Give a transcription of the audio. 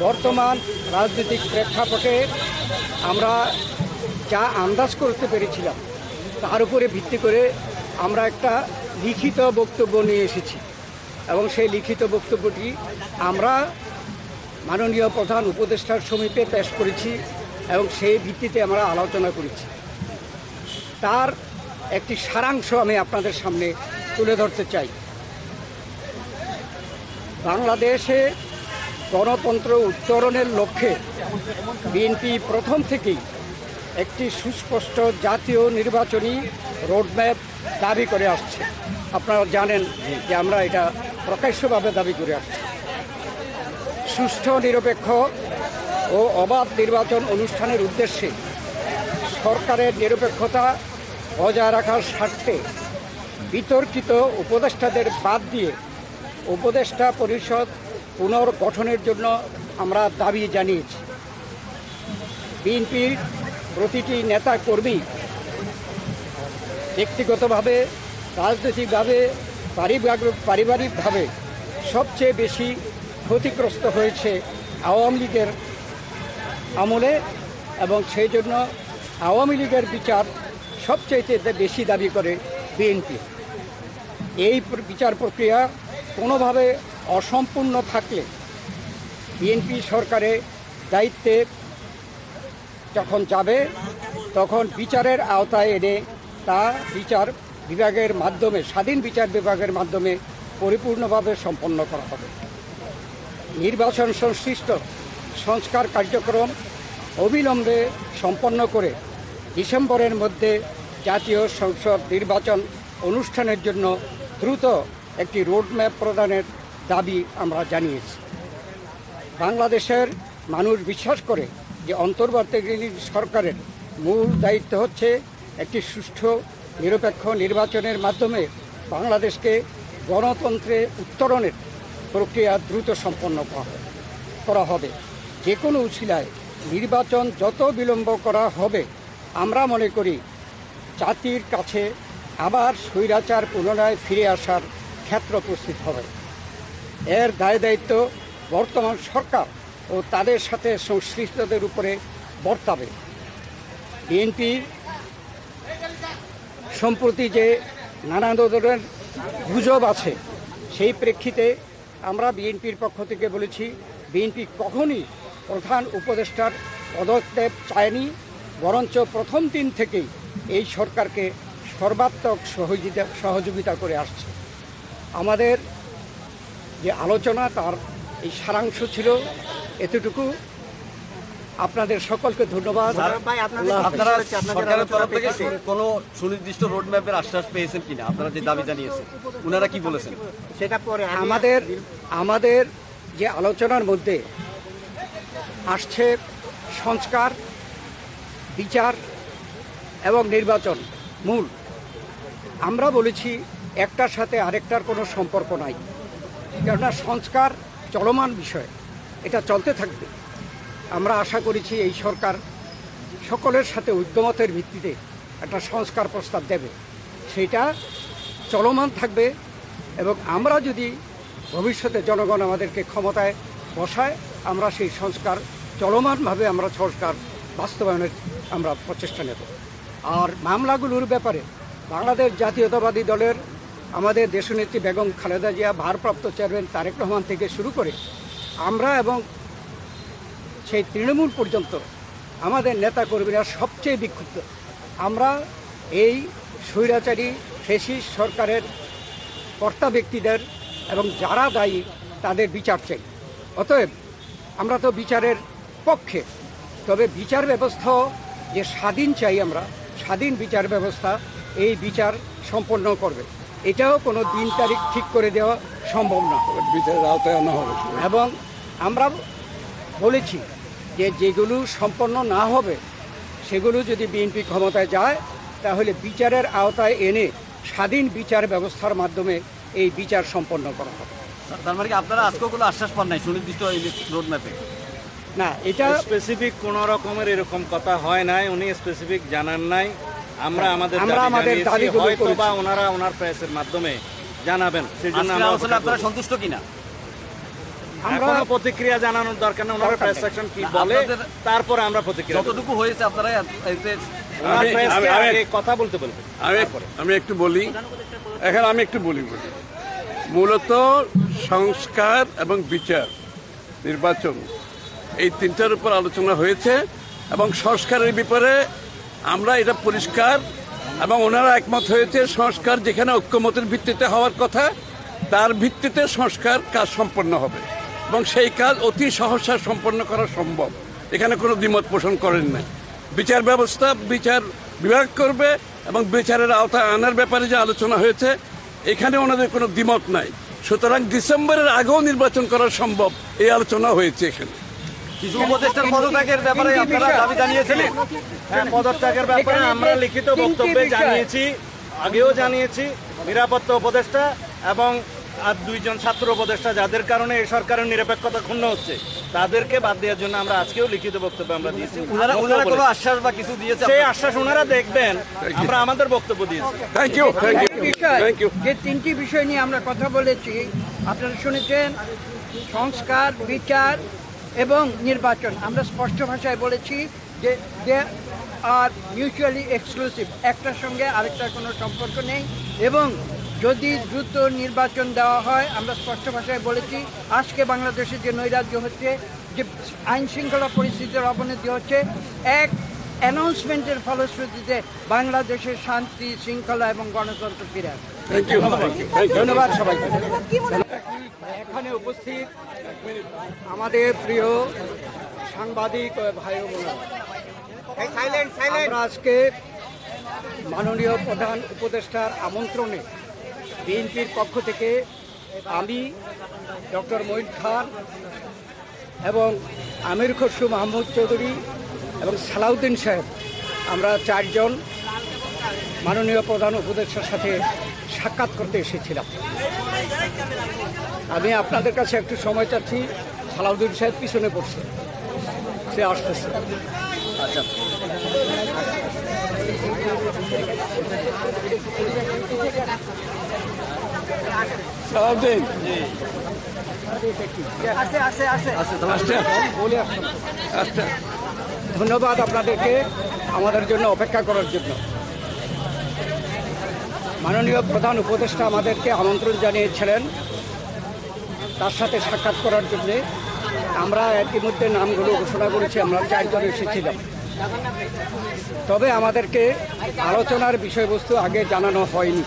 বর্তমান রাজনৈতিক প্রেক্ষাপটে আমরা যা আন্দাজ করতে পেরেছিলাম তার উপরে ভিত্তি করে আমরা একটা লিখিত বক্তব্য নিয়ে এসেছি এবং সেই লিখিত বক্তব্যটি আমরা মাননীয় প্রধান উপদেষ্টার সমীপে পেশ করেছি এবং সেই ভিত্তিতে আমরা আলোচনা করেছি। তার একটি সারাংশ আমি আপনাদের সামনে তুলে ধরতে চাই। বাংলাদেশে গণতন্ত্র উত্তরণের লক্ষ্যে বিএনপি প্রথম থেকেই একটি সুস্পষ্ট জাতীয় নির্বাচনী রোডম্যাপ দাবি করে আসছে। আপনারা জানেন যে আমরা এটা প্রকাশ্যভাবে দাবি করে আসছি। সুষ্ঠু, নিরপেক্ষ ও অবাধ নির্বাচন অনুষ্ঠানের উদ্দেশ্যে সরকারের নিরপেক্ষতা বজায় রাখার স্বার্থে বিতর্কিত উপদেষ্টাদের বাদ দিয়ে উপদেষ্টা পরিষদ পুনর্গঠনের জন্য আমরা দাবি জানিয়েছি। বিএনপির প্রতিটি নেতা কর্মী ব্যক্তিগতভাবে, রাজনৈতিকভাবে, পারিবারিকভাবে সবচেয়ে বেশি ক্ষতিগ্রস্ত হয়েছে আওয়ামী লীগের আমলে এবং সেই জন্য আওয়ামী লীগের বিচার সবচেয়ে বেশি দাবি করে বিএনপি। এই বিচার প্রক্রিয়া কোনোভাবে অসম্পূর্ণ থাকলে বিএনপি সরকারের দায়িত্বে যখন যাবে তখন বিচারের আওতায় এনে তা বিচার বিভাগের মাধ্যমে, স্বাধীন বিচার বিভাগের মাধ্যমে পরিপূর্ণভাবে সম্পন্ন করা হবে। নির্বাচন সংশ্লিষ্ট সংস্কার কার্যক্রম অবিলম্বে সম্পন্ন করে ডিসেম্বরের মধ্যে জাতীয় সংসদ নির্বাচন অনুষ্ঠানের জন্য দ্রুত একটি রোডম্যাপ প্রদানের দাবি আমরা জানিয়েছি। বাংলাদেশের মানুষ বিশ্বাস করে যে অন্তর্বর্তীকালীন সরকারের মূল দায়িত্ব হচ্ছে একটি সুষ্ঠু, নিরপেক্ষ নির্বাচনের মাধ্যমে বাংলাদেশকে গণতন্ত্রে উত্তরণের প্রক্রিয়া দ্রুত সম্পন্ন করা হবে। যে কোনো উছিলায় নির্বাচন যত বিলম্ব করা হবে, আমরা মনে করি জাতির কাছে আবার স্বৈরাচার পুনরায় ফিরে আসার ক্ষেত্র প্রস্তুত হবে। এর দায় দায়িত্ব বর্তমান সরকার ও তাদের সাথে সংশ্লিষ্টদের উপরে বর্তাবে। বিএনপি সম্প্রতি যে নানা ধরনের গুজব আছে, সেই প্রেক্ষিতে আমরা বিএনপির পক্ষ থেকে বলেছি, বিএনপি কখনই প্রধান উপদেষ্টার পদত্যাগ চায়নি, বরঞ্চ প্রথম দিন থেকেই এই সরকারকে সর্বাত্মক সহযোগিতা করে আসছে। আমাদের যে আলোচনা তার এই সারাংশ ছিল এতটুকু। আপনাদের সকলকে ধন্যবাদ। আপনারা সরকারের তরফ থেকে কোনো সুনির্দিষ্ট রোডম্যাপের আশ্বাস পেয়েছেন কিনা? আপনারা যে দাবি জানিয়েছেন, ওনারা কি বলেছেন সেটা পরে? আমাদের যে আলোচনার মধ্যে আসছে সংস্কার, বিচার এবং নির্বাচন মূল। আমরা বলেছি একটার সাথে আরেকটার কোনো সম্পর্ক নাই, কেননা সংস্কার চলমান বিষয়, এটা চলতে থাকবে। আমরা আশা করেছি এই সরকার সকলের সাথে ঐক্যমতের ভিত্তিতে একটা সংস্কার প্রস্তাব দেবে, সেটা চলমান থাকবে এবং আমরা যদি ভবিষ্যতে জনগণ আমাদেরকে ক্ষমতায় বসায়, আমরা সেই সংস্কার চলমানভাবে আমরা সংস্কার বাস্তবায়নের আমরা প্রচেষ্টা নেব। আর মামলাগুলোর ব্যাপারে বাংলাদেশ জাতীয়তাবাদী দলের আমাদের দেশনেত্রী বেগম খালেদা জিয়া, ভারপ্রাপ্ত চেয়ারম্যান তারেক রহমান থেকে শুরু করে আমরা এবং সেই তৃণমূল পর্যন্ত আমাদের নেতাকর্মীরা সবচেয়ে বিক্ষুব্ধ। আমরা এই স্বৈরাচারী ফ্যাসিস্ট সরকারের কর্তা ব্যক্তিদের এবং যারা দায়ী তাদের বিচার চাই। অতএব আমরা তো বিচারের পক্ষে, তবে বিচার ব্যবস্থা যে স্বাধীন চাই, আমরা স্বাধীন বিচার ব্যবস্থা এই বিচার সম্পন্ন করবে। এটাও কোনো দিন তারিখ ঠিক করে দেওয়া সম্ভব না, বিচারের আওতায় আনা হবে। এবং আমরা বলেছি যে যেগুলো সম্পন্ন না হবে সেগুলো যদি বিএনপি ক্ষমতায় যায়, তাহলে বিচারের আওতায় এনে স্বাধীন বিচার ব্যবস্থার মাধ্যমে এই বিচার সম্পন্ন করা হবে। তার মানে আপনারা আজকেও কোনো আশ্বাস পান নাই সুনির্দিষ্ট রোডম্যাপে? না, এটা স্পেসিফিক কোনো রকমের এরকম কথা হয় নাই, উনি স্পেসিফিক জানান নাই। আমরা আমাদের দাবিগুলো হয়তো বা ওনার প্রেসের মাধ্যমে জানাবেন, সেই জন্য আপনারা সন্তুষ্ট কিনা? আমরা এখনো প্রতিক্রিয়া জানানোর দরকার নেই, ওনারা প্রেস সেকশন কি বলে তারপরে আমরা প্রতিক্রিয়া দেব। যতটুকু হয়েছে আপনারা এতে ওনারা প্রেসকে আগে কথা বলতে বলবেন। আমি একটু বলি, এখন আমি একটু বলি মূলত সংস্কার এবং বিচার, নির্বাচন, এই তিনটার উপর আলোচনা হয়েছে এবং সংস্কারের ব্যাপারে আমরা এটা পরিষ্কার এবং ওনারা একমত হয়েছে সংস্কার যেখানে ঐক্যমতের ভিত্তিতে হওয়ার কথা তার ভিত্তিতে সংস্কার কাজ সম্পন্ন হবে এবং সেই কাজ অতি সহসা সম্পন্ন করা সম্ভব, এখানে কোনো দ্বিমত পোষণ করেন না। বিচার ব্যবস্থা বিচার বিভাগ করবে এবং বিচারের আওতায় আনার ব্যাপারে যে আলোচনা হয়েছে এখানে ওনাদের কোনো দ্বিমত নাই, সুতরাং ডিসেম্বরের আগেও নির্বাচন করা সম্ভব এই আলোচনা হয়েছে। এখানে কিছু উপদেষ্টার পদত্যাগের ব্যাপারে আপনারা দাবি জানিয়েছিলেন। হ্যাঁ, পদত্যাগের ব্যাপারে আমরা লিখিত বক্তব্যে জানিয়েছি, আগেও জানিয়েছি। নিরাপত্তা উপদেষ্টা এবং আর 2 জন ছাত্র উপদেষ্টা যাদের কারণে এই সরকারের নিরপেক্ষতা ক্ষুণ্ণ হচ্ছে তাদেরকে বাদ দেওয়ার জন্য আমরা আজকেও লিখিত বক্তব্য আমরা দিয়েছি। ওনারা কোনো আশ্বাস বা কিছু দিয়েছে? সেই আশ্বাস ওনারা দেখবেন, আমরা আমাদের বক্তব্য দিয়েছি। থ্যাংক ইউ, থ্যাংক ইউ, বিষয় থ্যাংক ইউ। যে 3টি বিষয় নিয়ে আমরা কথা বলেছি আপনারা শুনেছেন, সংস্কার, বিচার এবং নির্বাচন। আমরা স্পষ্ট ভাষায় বলেছি যে দে আর মিউচুয়ালি এক্সক্লুসিভ, একটার সঙ্গে আরেকটার কোনো সম্পর্ক নেই এবং যদি দ্রুত নির্বাচন দেওয়া হয়, আমরা স্পষ্ট ভাষায় বলেছি আজকে বাংলাদেশে যে নৈরাজ্য হচ্ছে, যে আইন শৃঙ্খলা পরিস্থিতির অবনতি হচ্ছে, এক অ্যানাউন্সমেন্টের ফলশ্রুতিতে বাংলাদেশের শান্তি শৃঙ্খলা এবং গণতন্ত্র ফিরে আসবে। থ্যাংক ইউ, ধন্যবাদ সবাইকে। এখানে উপস্থিত আমাদের প্রিয় সাংবাদিক ও ভাই ও বোনেরা, আমরা আজকে মাননীয় প্রধান উপদেষ্টার আমন্ত্রণে বিএনপির পক্ষ থেকে আমি, ডক্টর মঈন খান এবং আমির খসরু মাহমুদ চৌধুরী এবং সালাউদ্দিন সাহেব, আমরা 4 জন মাননীয় প্রধান উপদেষ্টার সাথে সাক্ষাৎ করতে এসেছিলাম। আমি আপনাদের কাছে একটু সময় চাচ্ছি, সালাউদ্দিন সাহেব পিছনে পড়ছে, সে আসতেছে। আচ্ছা, সালাউদ্দিন, বলে আসলাম। আচ্ছা, ধন্যবাদ আপনাদেরকে আমাদের জন্য অপেক্ষা করার জন্য। মাননীয় প্রধান উপদেষ্টা আমাদেরকে আমন্ত্রণ জানিয়েছিলেন তার সাথে সাক্ষাৎ করার জন্যে। আমরা ইতিমধ্যে নামগুলো ঘোষণা করেছি, আমরা 4 জন এসেছিলাম। তবে আমাদেরকে আলোচনার বিষয়বস্তু আগে জানানো হয়নি।